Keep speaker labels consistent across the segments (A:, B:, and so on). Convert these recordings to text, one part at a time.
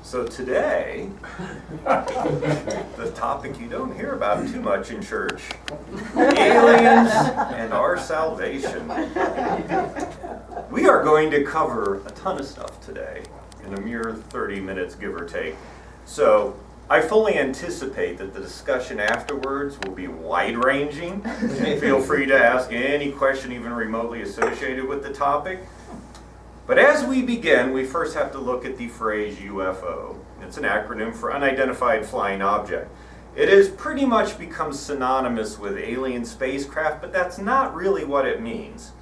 A: So today, the topic you don't hear about too much in church, aliens and our salvation. We are going to cover a ton of stuff today in a mere 30 minutes, give or take. So I fully anticipate that the discussion afterwards will be wide-ranging. Feel free to ask any question even remotely associated with the topic. But as we begin, we first have to look at the phrase UFO. It's an acronym for Unidentified Flying Object. It has pretty much become synonymous with alien spacecraft, but that's not really what it means.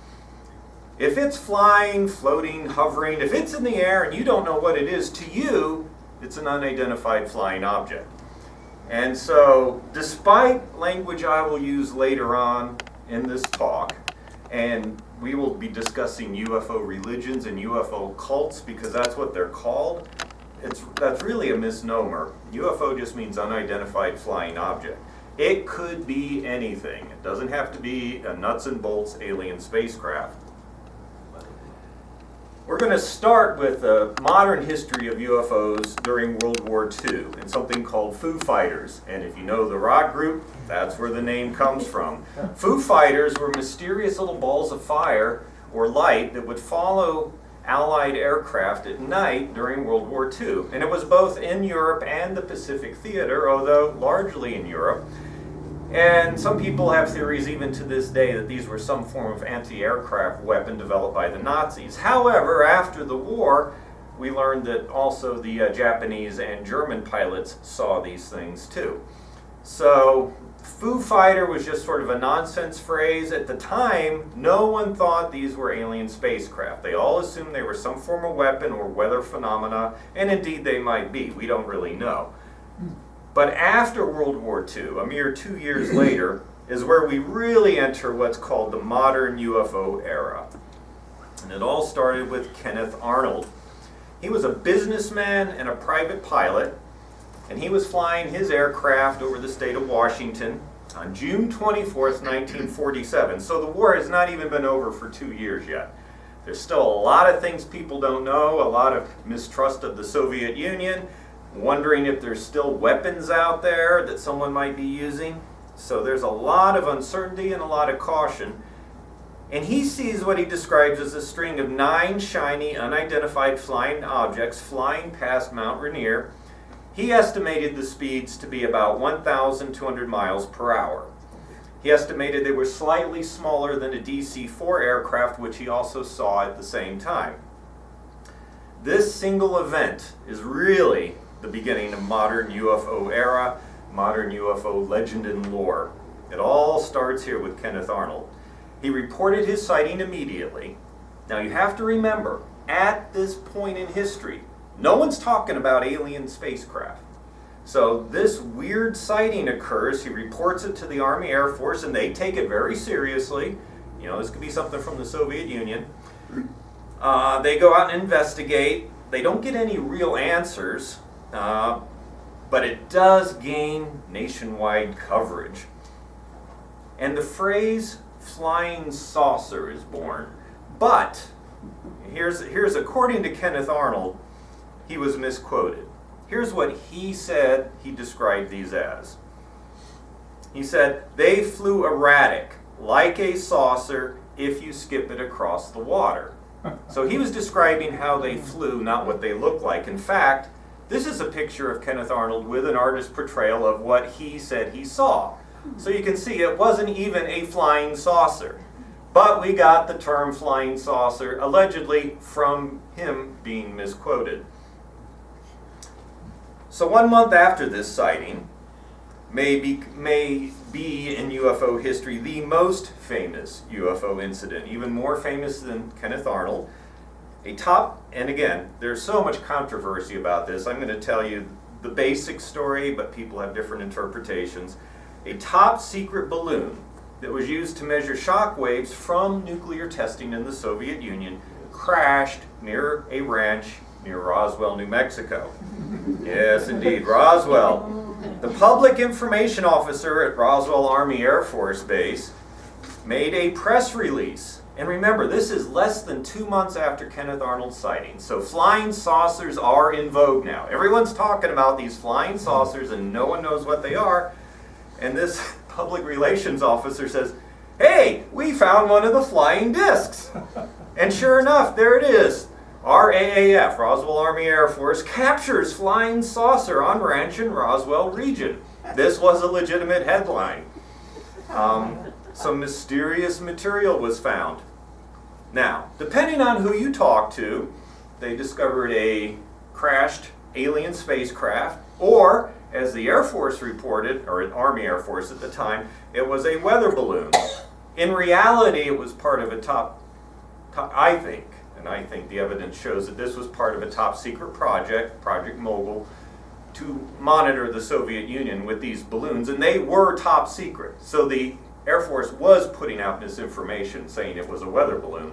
A: If it's flying, floating, hovering, if it's in the air and you don't know what it is, to you, it's an unidentified flying object. And so, despite language I will use later on in this talk, and we will be discussing UFO religions and UFO cults because that's what they're called. That's really a misnomer. UFO just means unidentified flying object. It could be anything. It doesn't have to be a nuts and bolts alien spacecraft. We're going to start with a modern history of UFOs during World War II and something called Foo Fighters. And if you know the rock group, that's where the name comes from. Foo Fighters were mysterious little balls of fire or light that would follow Allied aircraft at night during World War II. And it was both in Europe and the Pacific Theater, although largely in Europe. And some people have theories even to this day that these were some form of anti-aircraft weapon developed by the Nazis. However, after the war, we learned that also the Japanese and German pilots saw these things too. So, Foo Fighter was just sort of a nonsense phrase. At the time, no one thought these were alien spacecraft. They all assumed they were some form of weapon or weather phenomena, and indeed they might be. We don't really know. But after World War II, a mere 2 years later, is where we really enter what's called the modern UFO era. And it all started with Kenneth Arnold. He was a businessman and a private pilot, and he was flying his aircraft over the state of Washington on June 24th, 1947. So the war has not even been over for 2 years yet. There's still a lot of things people don't know, a lot of mistrust of the Soviet Union, wondering if there's still weapons out there that someone might be using. So there's a lot of uncertainty and a lot of caution. And he sees what he describes as a string of 9 shiny, unidentified flying objects flying past Mount Rainier. He estimated the speeds to be about 1,200 miles per hour. He estimated they were slightly smaller than a DC-4 aircraft, which he also saw at the same time. This single event is really the beginning of modern UFO era, modern UFO legend and lore. It all starts here with Kenneth Arnold. He reported his sighting immediately. Now you have to remember, at this point in history, no one's talking about alien spacecraft. So this weird sighting occurs, he reports it to the Army Air Force, and they take it very seriously. You know, this could be something from the Soviet Union. They go out and investigate. They don't get any real answers. But it does gain nationwide coverage. And the phrase flying saucer is born. But here's according to Kenneth Arnold, he was misquoted. Here's what he said he described these as. He said, they flew erratic, like a saucer if you skip it across the water. So he was describing how they flew, not what they looked like. In fact, this is a picture of Kenneth Arnold with an artist's portrayal of what he said he saw. So you can see it wasn't even a flying saucer. But we got the term flying saucer allegedly from him being misquoted. So 1 month after this sighting may be in UFO history the most famous UFO incident, even more famous than Kenneth Arnold. And again, there's so much controversy about this. I'm going to tell you the basic story, but people have different interpretations. A top secret balloon that was used to measure shock waves from nuclear testing in the Soviet Union crashed near a ranch near Roswell, New Mexico. Yes, indeed, Roswell. The public information officer at Roswell Army Air Force Base made a press release And remember, this is less than 2 months after Kenneth Arnold's sighting. So flying saucers are in vogue now. Everyone's talking about these flying saucers and no one knows what they are. And this public relations officer says, "Hey, we found one of the flying discs." And sure enough, there it is. RAAF, Roswell Army Air Force, captures flying saucer on ranch in Roswell region. This was a legitimate headline. Some mysterious material was found. Now, depending on who you talk to, they discovered a crashed alien spacecraft, or, as the Air Force reported, or Army Air Force at the time, it was a weather balloon. In reality, it was part of a I think the evidence shows that this was part of a top secret project, Project Mogul, to monitor the Soviet Union with these balloons, and they were top secret. So the Air Force was putting out misinformation saying it was a weather balloon.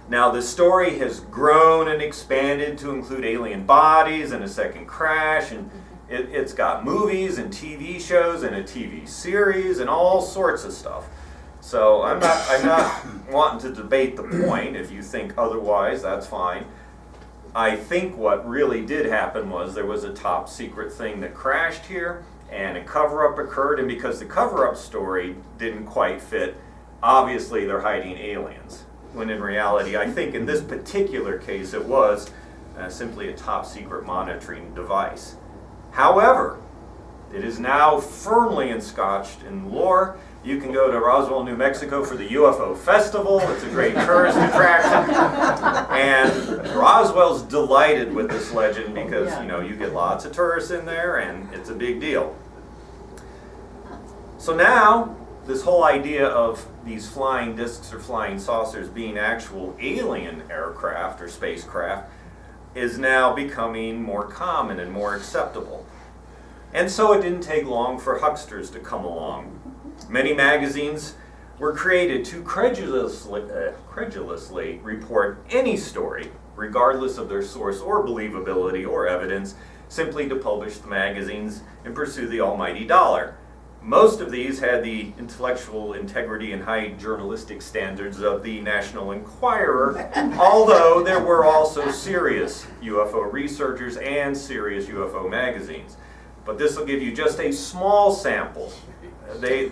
A: Now the story has grown and expanded to include alien bodies and a second crash, and it's got movies and TV shows and a TV series and all sorts of stuff. So I'm not wanting to debate the point. If you think otherwise, that's fine. I think what really did happen was there was a top secret thing that crashed here, and a cover-up occurred, and because the cover-up story didn't quite fit, obviously they're hiding aliens. When in reality, I think in this particular case it was simply a top secret monitoring device. However, it is now firmly enscotched in lore. You can go to Roswell, New Mexico for the UFO Festival. It's a great tourist attraction. And Roswell's delighted with this legend because, you get lots of tourists in there and it's a big deal. So now, this whole idea of these flying discs or flying saucers being actual alien aircraft or spacecraft is now becoming more common and more acceptable. And so it didn't take long for hucksters to come along. Many magazines were created to credulously report any story, regardless of their source or believability or evidence, simply to publish the magazines and pursue the almighty dollar. Most of these had the intellectual integrity and high journalistic standards of the National Enquirer, although there were also serious UFO researchers and serious UFO magazines. But this will give you just a small sample. There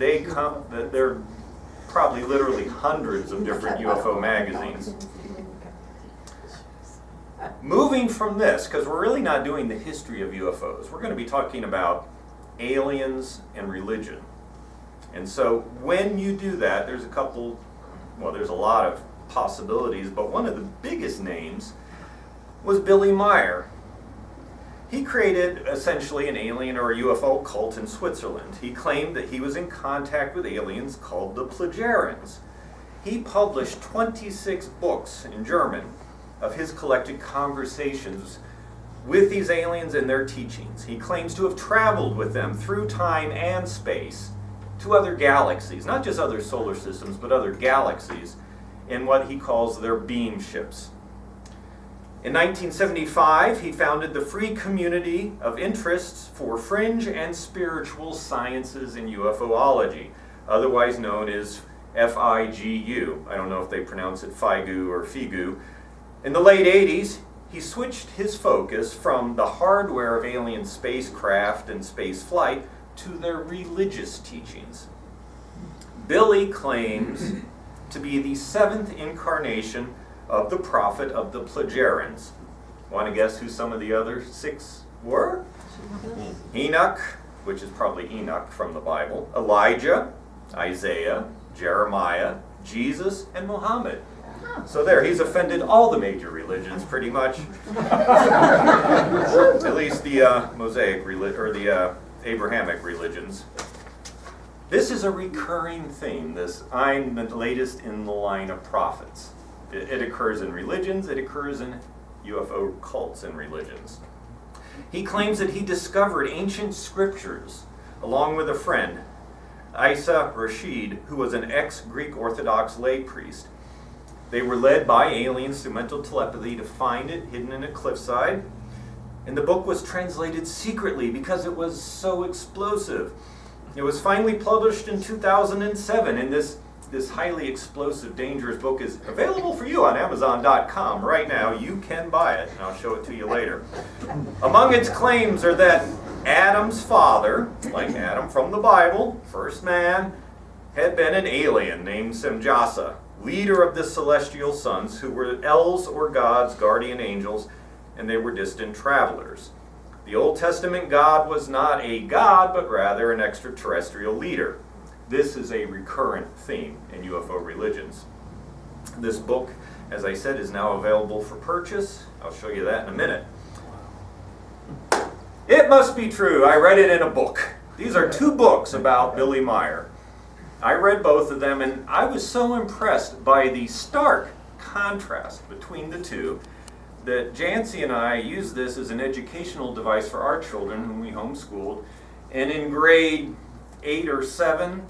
A: are probably literally hundreds of different UFO magazines. Moving from this, because we're really not doing the history of UFOs, we're going to be talking about aliens and religion. And so when you do that, there's a lot of possibilities, but one of the biggest names was Billy Meier. He created essentially an alien or a UFO cult in Switzerland. He claimed that he was in contact with aliens called the Plagiarians. He published 26 books in German of his collected conversations with these aliens and their teachings. He claims to have traveled with them through time and space to other galaxies, not just other solar systems, but other galaxies, in what he calls their beam ships. In 1975, he founded the Free Community of Interests for Fringe and Spiritual Sciences in UFOlogy, otherwise known as FIGU. I don't know if they pronounce it FIGU or FIGU. In the late 80s, he switched his focus from the hardware of alien spacecraft and space flight to their religious teachings. Billy claims to be the seventh incarnation of the prophet of the Plagiarians. Want to guess who some of the other six were? Enoch, which is probably Enoch from the Bible, Elijah, Isaiah, Jeremiah, Jesus, and Muhammad. So there, he's offended all the major religions pretty much. At least the Mosaic or the Abrahamic religions. This is a recurring theme, this I'm the latest in the line of prophets. It occurs in religions, it occurs in UFO cults and religions. He claims that he discovered ancient scriptures along with a friend, Isa Rashid, who was an ex-Greek Orthodox lay priest. They were led by aliens through mental telepathy to find it hidden in a cliffside. And the book was translated secretly because it was so explosive. It was finally published in 2007, and this this highly explosive, dangerous book is available for you on Amazon.com right now. You can buy it, and I'll show it to you later. Among its claims are that Adam's father, like Adam from the Bible, first man, had been an alien named Semjasa, leader of the celestial sons, who were elves or gods, guardian angels, and they were distant travelers. The Old Testament God was not a god, but rather an extraterrestrial leader. This is a recurrent theme in UFO religions. This book, as I said, is now available for purchase. I'll show you that in a minute. It must be true. I read it in a book. These are 2 books about Billy Meier. I read both of them, and I was so impressed by the stark contrast between the two that Jancy and I used this as an educational device for our children whom we homeschooled. And in grade 8 or 7,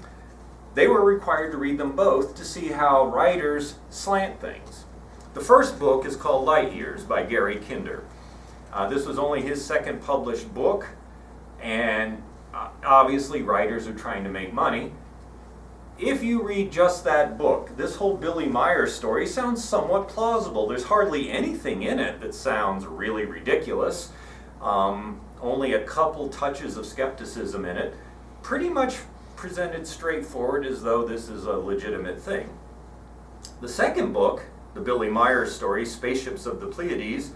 A: they were required to read them both to see how writers slant things. The first book is called Light Years by Gary Kinder. This was only his second published book, and obviously writers are trying to make money. If you read just that book, this whole Billy Meier story sounds somewhat plausible. There's hardly anything in it that sounds really ridiculous. Only a couple touches of skepticism in it. Pretty much presented straightforward as though this is a legitimate thing. The second book, the Billy Meier story, Spaceships of the Pleiades,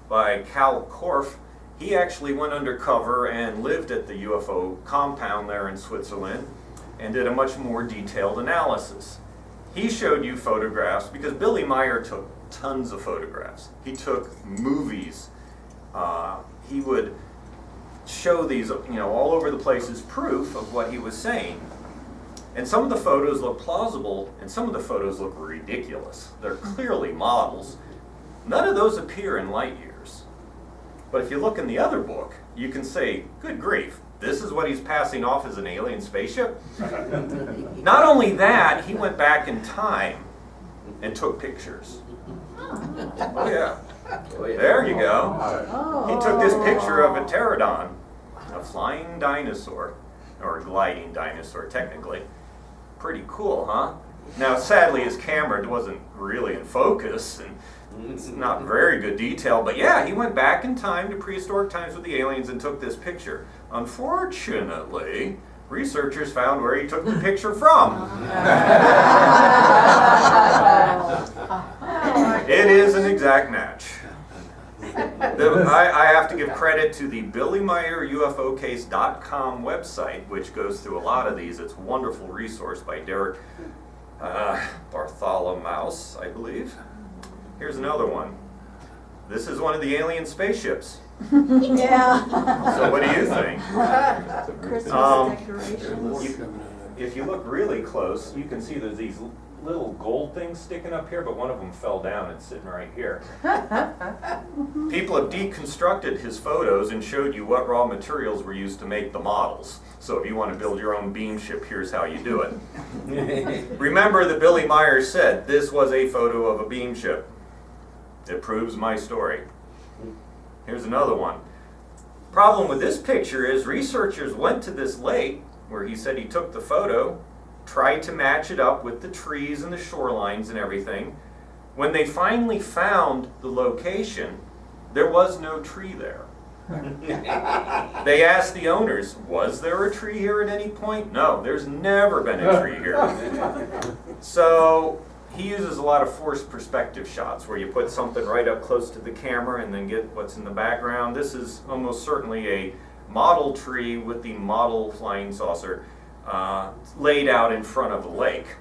A: by Cal Korff, he actually went undercover and lived at the UFO compound there in Switzerland and did a much more detailed analysis. He showed you photographs because Billy Meier took tons of photographs. He took movies. He would show these, all over the place as proof of what he was saying. And some of the photos look plausible, and some of the photos look ridiculous. They're clearly models. None of those appear in Light Years. But if you look in the other book, you can say, good grief, this is what he's passing off as an alien spaceship? Not only that, he went back in time and took pictures. Oh yeah. There you go. He took this picture of a pterodon, a flying dinosaur, or a gliding dinosaur technically. Pretty cool, huh? Now sadly his camera wasn't really in focus, and it's not very good detail, but yeah, he went back in time to prehistoric times with the aliens and took this picture. Unfortunately, researchers found where he took the picture from. It is an exact match. I have to give credit to the BillyMeierUFOcase.com website, which goes through a lot of these. It's a wonderful resource by Derek Bartholomew, I believe. Here's another one. This is one of the alien spaceships.
B: Yeah.
A: So what do you think?
B: Christmas decorations.
A: If you look really close, you can see there's these little gold things sticking up here, but one of them fell down. It's sitting right here. People have deconstructed his photos and showed you what raw materials were used to make the models. So if you want to build your own beam ship, here's how you do it. Remember that Billy Meier said this was a photo of a beam ship. It proves my story. Here's another one. Problem with this picture is researchers went to this lake where he said he took the photo, tried to match it up with the trees and the shorelines and everything. When they finally found the location, there was no tree there. They asked the owners, was there a tree here at any point? No, there's never been a tree here. So he uses a lot of forced perspective shots where you put something right up close to the camera and then get what's in the background. This is almost certainly a model tree with the model flying saucer laid out in front of a lake.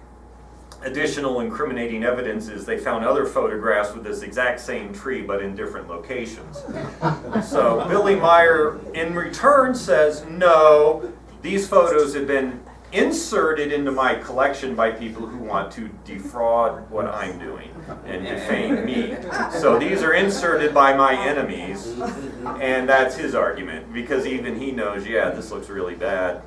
A: Additional incriminating evidence is they found other photographs with this exact same tree but in different locations. So Billy Meier in return says, no, these photos have been inserted into my collection by people who want to defraud what I'm doing and defame me. So these are inserted by my enemies, and that's his argument, because even he knows, yeah, this looks really bad.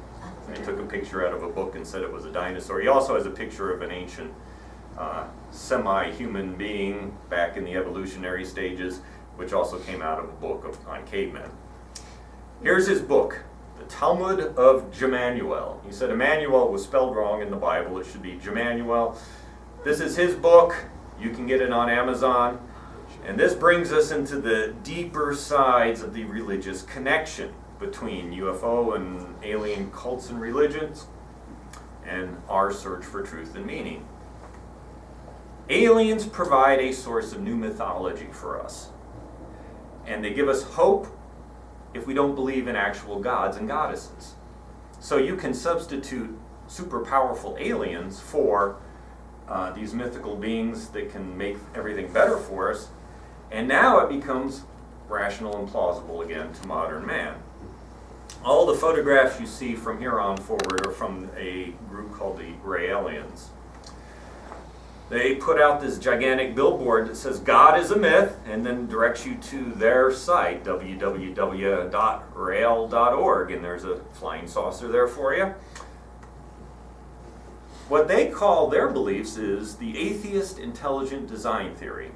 A: And he took a picture out of a book and said it was a dinosaur. He also has a picture of an ancient semi-human being back in the evolutionary stages, which also came out of a book on cavemen. Here's his book, The Talmud of Jemanuel. He said Emmanuel was spelled wrong in the Bible. It should be Jemanuel. This is his book. You can get it on Amazon. And this brings us into the deeper sides of the religious connection between UFO and alien cults and religions and our search for truth and meaning. Aliens provide a source of new mythology for us. And they give us hope if we don't believe in actual gods and goddesses. So you can substitute super powerful aliens for these mythical beings that can make everything better for us. And now it becomes rational and plausible again to modern man. All the photographs you see from here on forward are from a group called the Raelians. They put out this gigantic billboard that says God is a myth, and then directs you to their site, www.rael.org, and there's a flying saucer there for you. What they call their beliefs is the atheist intelligent design theory.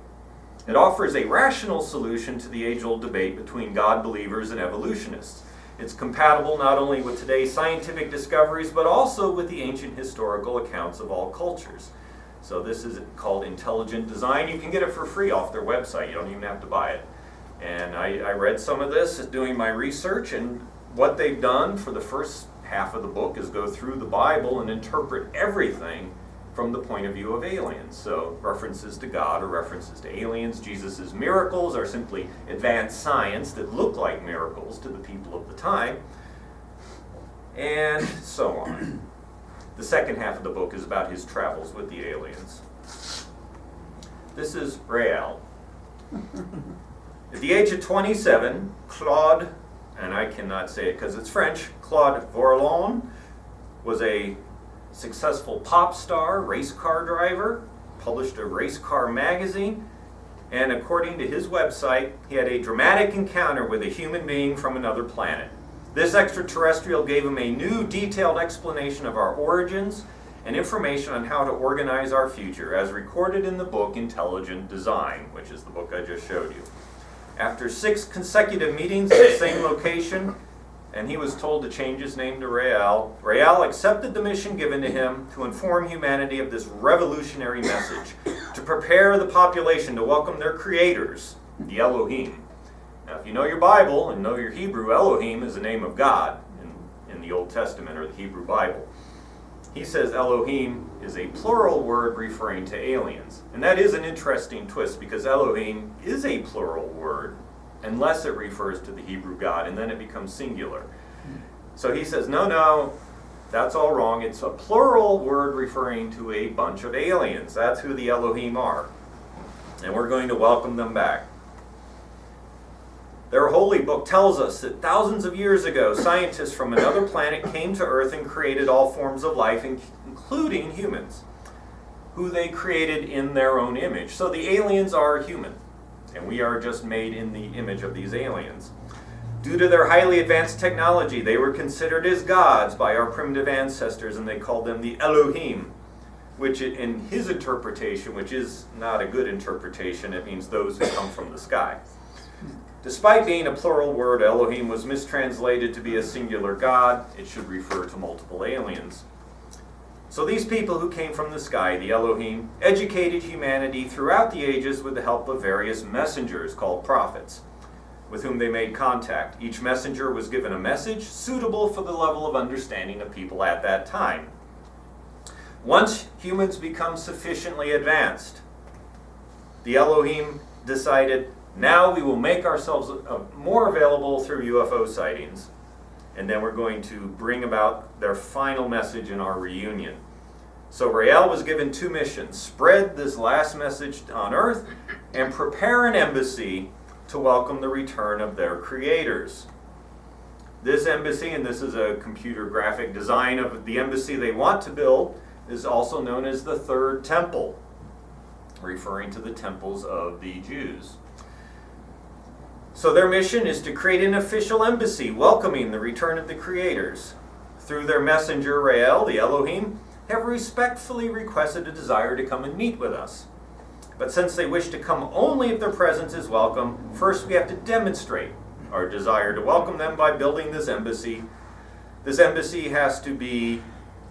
A: It offers a rational solution to the age-old debate between God believers and evolutionists. It's compatible not only with today's scientific discoveries, but also with the ancient historical accounts of all cultures. So this is called intelligent design. You can get it for free off their website. You don't even have to buy it. And I read some of this doing my research, and what they've done for the first half of the book is go through the Bible and interpret everything from the point of view of aliens. So references to God are references to aliens. Jesus' miracles are simply advanced science that look like miracles to the people of the time, and so on. The second half of the book is about his travels with the aliens. This is Rael. At the age of 27, Claude, and I cannot say it because it's French, Claude Vourlon was a successful pop star, race car driver, published a race car magazine, and according to his website, he had a dramatic encounter with a human being from another planet. This extraterrestrial gave him a new detailed explanation of our origins and information on how to organize our future, as recorded in the book Intelligent Design, which is the book I just showed you. After 6 consecutive meetings at the same location, and he was told to change his name to Rael, Rael accepted the mission given to him to inform humanity of this revolutionary message, to prepare the population to welcome their creators, the Elohim. Now, if you know your Bible and know your Hebrew, Elohim is the name of God in the Old Testament or the Hebrew Bible. He says Elohim is a plural word referring to aliens. And that is an interesting twist, because Elohim is a plural word unless it refers to the Hebrew God, and then it becomes singular. So he says, no, that's all wrong. It's a plural word referring to a bunch of aliens. That's who the Elohim are. And we're going to welcome them back. Their holy book tells us that thousands of years ago, scientists from another planet came to Earth and created all forms of life, including humans, who they created in their own image. So the aliens are human, and we are just made in the image of these aliens. Due to their highly advanced technology, they were considered as gods by our primitive ancestors, and they called them the Elohim, which in his interpretation, which is not a good interpretation, it means those who come from the sky. Despite being a plural word, Elohim was mistranslated to be a singular god. It should refer to multiple aliens. So these people who came from the sky, the Elohim, educated humanity throughout the ages with the help of various messengers called prophets, with whom they made contact. Each messenger was given a message suitable for the level of understanding of people at that time. Once humans become sufficiently advanced, the Elohim decided, now we will make ourselves more available through UFO sightings, and then we're going to bring about their final message in our reunion. So Rael was given 2 missions: spread this last message on Earth and prepare an embassy to welcome the return of their creators. This embassy, and this is a computer graphic design of the embassy they want to build, is also known as the Third Temple, referring to the temples of the Jews. So their mission is to create an official embassy welcoming the return of the creators. Through their messenger, Rael, the Elohim, have respectfully requested a desire to come and meet with us. But since they wish to come only if their presence is welcome, first we have to demonstrate our desire to welcome them by building this embassy This embassy has to be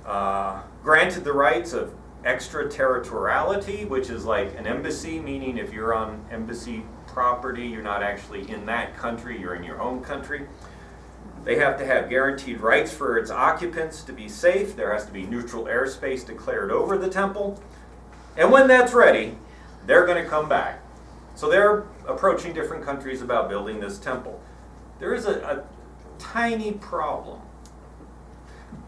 A: granted the rights of extraterritoriality, which is like an embassy, meaning if you're on embassy property, you're not actually in that country, you're in your own country. They have to have guaranteed rights for its occupants to be safe. There has to be neutral airspace declared over the temple. And when that's ready, they're going to come back. So they're approaching different countries about building this temple. There is a tiny problem.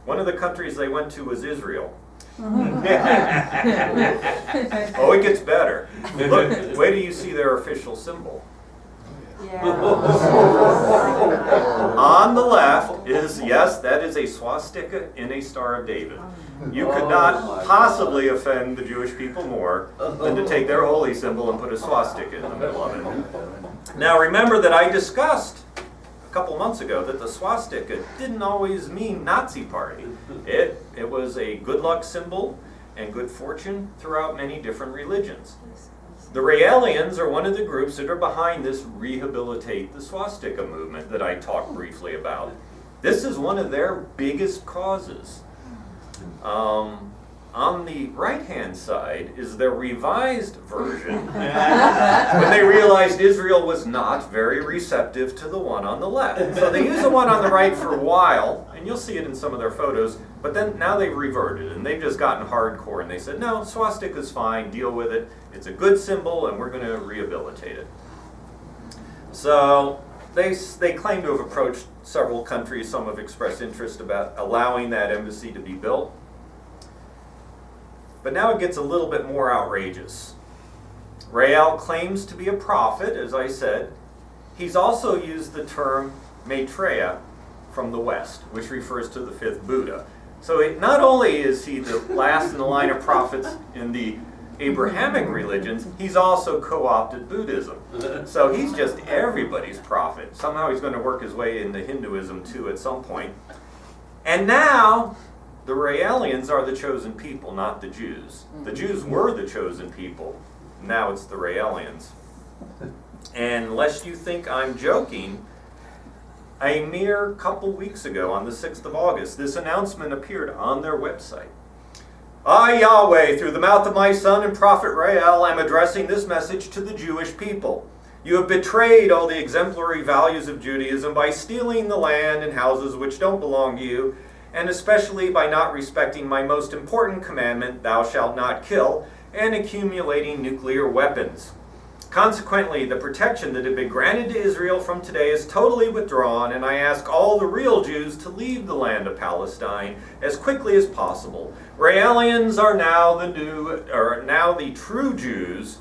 A: One of the countries they went to was Israel. Oh, it gets better. Look, wait till you see their official symbol.
B: Yeah.
A: On the left is, yes, that is a swastika in a Star of David. You could not possibly offend the Jewish people more than to take their holy symbol and put a swastika in the middle of it. Now remember that I discussed a couple months ago that the swastika didn't always mean Nazi party. It was a good luck symbol and good fortune throughout many different religions. The Raelians are one of the groups that are behind this Rehabilitate the Swastika movement that I talked briefly about. This is one of their biggest causes. On the right-hand side is their revised version, when they realized Israel was not very receptive to the one on the left. So they used the one on the right for a while, and you'll see it in some of their photos, but then now they've reverted, and they've just gotten hardcore, and they said, no, swastika's fine, deal with it. It's a good symbol, and we're going to rehabilitate it. So they claim to have approached several countries. Some have expressed interest about allowing that embassy to be built. But now it gets a little bit more outrageous. Rael claims to be a prophet, as I said. He's also used the term Maitreya from the West, which refers to the fifth Buddha. So not only is he the last in the line of prophets in the Abrahamic religions, he's also co-opted Buddhism. So he's just everybody's prophet. Somehow he's going to work his way into Hinduism too at some point. And now the Raelians are the chosen people, not the Jews. The Jews were the chosen people. Now it's the Raelians. And lest you think I'm joking, a mere couple weeks ago, on the 6th of August, this announcement appeared on their website. I, Yahweh, through the mouth of my son and prophet Rael, am addressing this message to the Jewish people. You have betrayed all the exemplary values of Judaism by stealing the land and houses which don't belong to you, and especially by not respecting my most important commandment, thou shalt not kill, and accumulating nuclear weapons. Consequently, the protection that had been granted to Israel from today is totally withdrawn, and I ask all the real Jews to leave the land of Palestine as quickly as possible. Raelians are now the true Jews,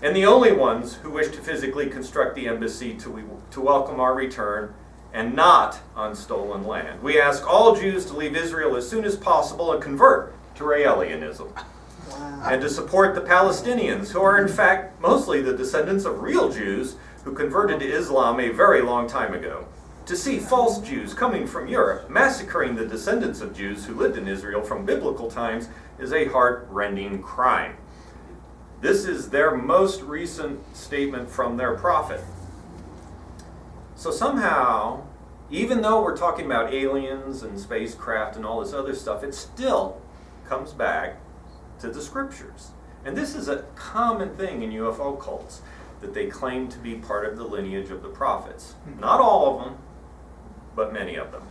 A: and the only ones who wish to physically construct the embassy to welcome our return, and not on stolen land. We ask all Jews to leave Israel as soon as possible and convert to Raelianism. Wow. And to support the Palestinians, who are in fact mostly the descendants of real Jews who converted to Islam a very long time ago. To see false Jews coming from Europe massacring the descendants of Jews who lived in Israel from biblical times is a heart-rending crime. This is their most recent statement from their prophet. So somehow, even though we're talking about aliens and spacecraft and all this other stuff, it still comes back to the scriptures. And this is a common thing in UFO cults, that they claim to be part of the lineage of the prophets. Not all of them, but many of them.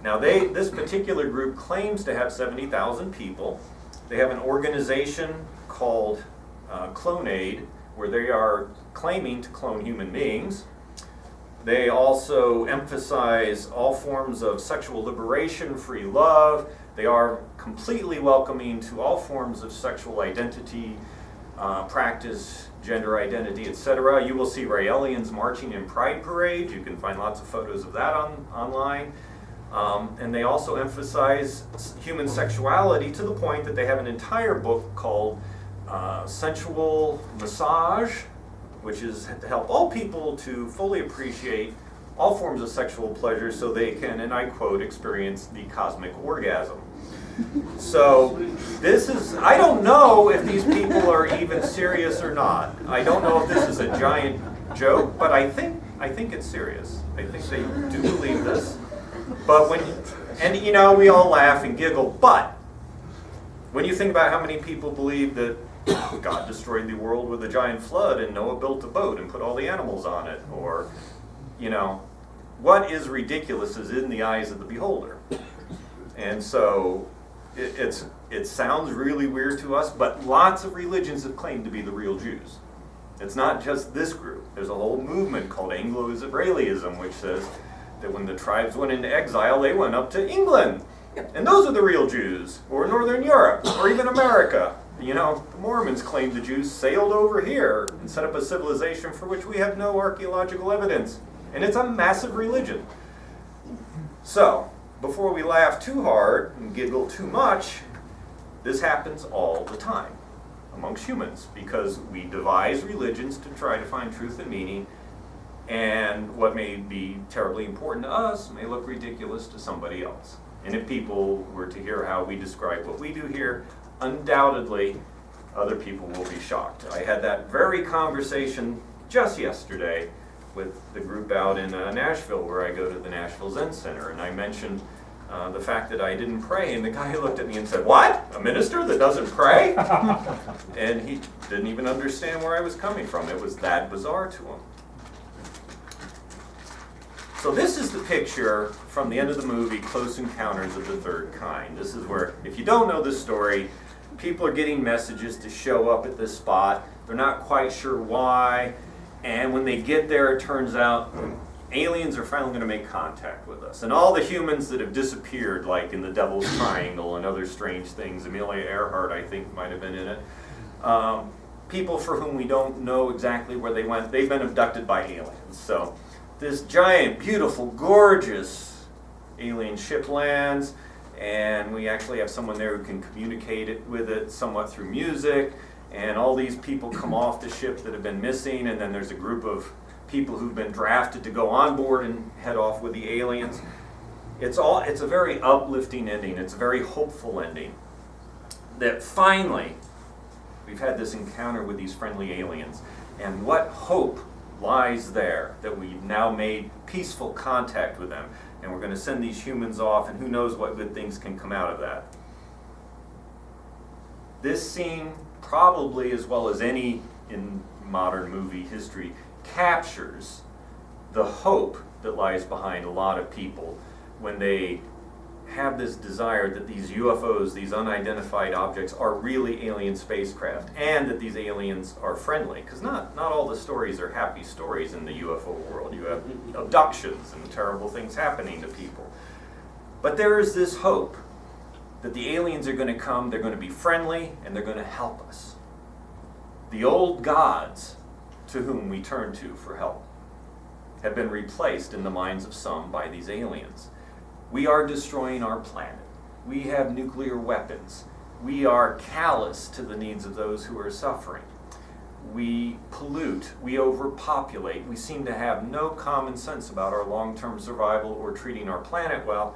A: Now this particular group claims to have 70,000 people. They have an organization called Clonaid, where they are claiming to clone human beings. They also emphasize all forms of sexual liberation, free love. They are completely welcoming to all forms of sexual identity, practice, gender identity, etc. You will see Raelians marching in pride parades. You can find lots of photos of that online. And they also emphasize human sexuality to the point that they have an entire book called Sensual Massage, which is to help all people to fully appreciate all forms of sexual pleasure so they can, and I quote, experience the cosmic orgasm. So this is, I don't know if these people are even serious or not. I don't know if this is a giant joke, but I think it's serious. I think they do believe this. But we all laugh and giggle, but when you think about how many people believe that God destroyed the world with a giant flood and Noah built a boat and put all the animals on it, or, what is ridiculous is in the eyes of the beholder. And so it sounds really weird to us, but lots of religions have claimed to be the real Jews. It's not just this group. There's a whole movement called Anglo-Israelism, which says that when the tribes went into exile, they went up to England. And those are the real Jews, or Northern Europe, or even America. The Mormons claim the Jews sailed over here and set up a civilization for which we have no archaeological evidence. And it's a massive religion. So, before we laugh too hard and giggle too much, this happens all the time amongst humans, because we devise religions to try to find truth and meaning, and what may be terribly important to us may look ridiculous to somebody else. And if people were to hear how we describe what we do here, undoubtedly other people will be shocked. I had that very conversation just yesterday with the group out in Nashville, where I go to the Nashville Zen Center, and I mentioned the fact that I didn't pray, and the guy looked at me and said, "What? A minister that doesn't pray?" And he didn't even understand where I was coming from. It was that bizarre to him. So this is the picture from the end of the movie, Close Encounters of the Third Kind. This is where, if you don't know this story, people are getting messages to show up at this spot. They're not quite sure why, and when they get there, it turns out aliens are finally going to make contact with us. And all the humans that have disappeared, like in the Devil's Triangle and other strange things, Amelia Earhart, I think, might have been in it, people for whom we don't know exactly where they went, they've been abducted by aliens. So this giant, beautiful, gorgeous alien ship lands, and we actually have someone there who can communicate with it somewhat through music, and all these people come off the ship that have been missing, and then there's a group of people who've been drafted to go on board and head off with the aliens. It's a very uplifting ending. It's a very hopeful ending. That finally, we've had this encounter with these friendly aliens. And what hope lies there that we've now made peaceful contact with them. And we're going to send these humans off, and who knows what good things can come out of that. This scene, probably as well as any in modern movie history, captures the hope that lies behind a lot of people when they have this desire that these UFOs, these unidentified objects, are really alien spacecraft, and that these aliens are friendly. Because not all the stories are happy stories in the UFO world. You have abductions and terrible things happening to people. But there is this hope that the aliens are going to come, they're going to be friendly, and they're going to help us. The old gods to whom we turn to for help have been replaced in the minds of some by these aliens. We are destroying our planet. We have nuclear weapons. We are callous to the needs of those who are suffering. We pollute. We overpopulate. We seem to have no common sense about our long-term survival or treating our planet well.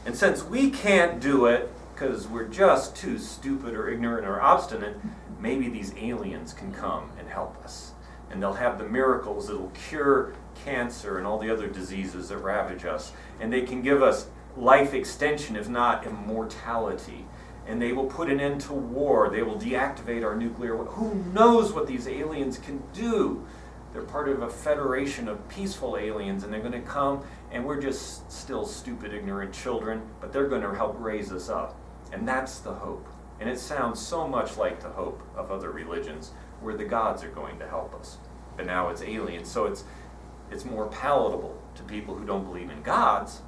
A: And since we can't do it because we're just too stupid or ignorant or obstinate, maybe these aliens can come and help us. And they'll have the miracles that'll cure cancer and all the other diseases that ravage us. And they can give us life extension, if not immortality. And they will put an end to war. They will deactivate our nuclear weapons. Who knows what these aliens can do? They're part of a federation of peaceful aliens, and they're going to come, and we're just still stupid, ignorant children, but they're going to help raise us up. And that's the hope. And it sounds so much like the hope of other religions, where the gods are going to help us. But now it's aliens, so it's more palatable to people who don't believe in gods,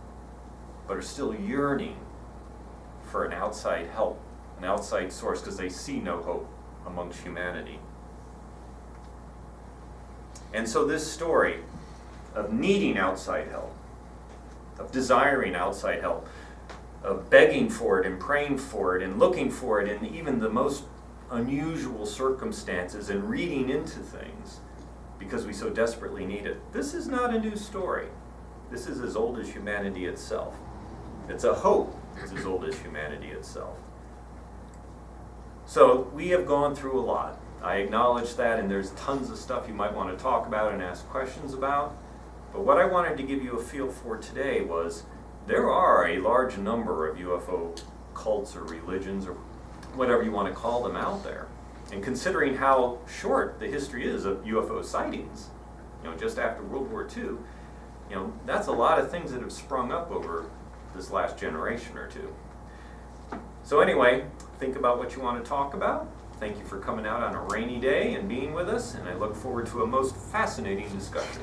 A: but are still yearning for an outside help, an outside source, because they see no hope amongst humanity. And so this story of needing outside help, of desiring outside help, of begging for it and praying for it and looking for it in even the most unusual circumstances and reading into things because we so desperately need it. This is not a new story. This is as old as humanity itself. It's a hope that's as old as humanity itself. So we have gone through a lot. I acknowledge that, and there's tons of stuff you might want to talk about and ask questions about. But what I wanted to give you a feel for today was there are a large number of UFO cults or religions or whatever you want to call them out there. And considering how short the history is of UFO sightings, just after World War II, that's a lot of things that have sprung up over this last generation or two. So anyway, think about what you want to talk about. Thank you for coming out on a rainy day and being with us, and I look forward to a most fascinating discussion.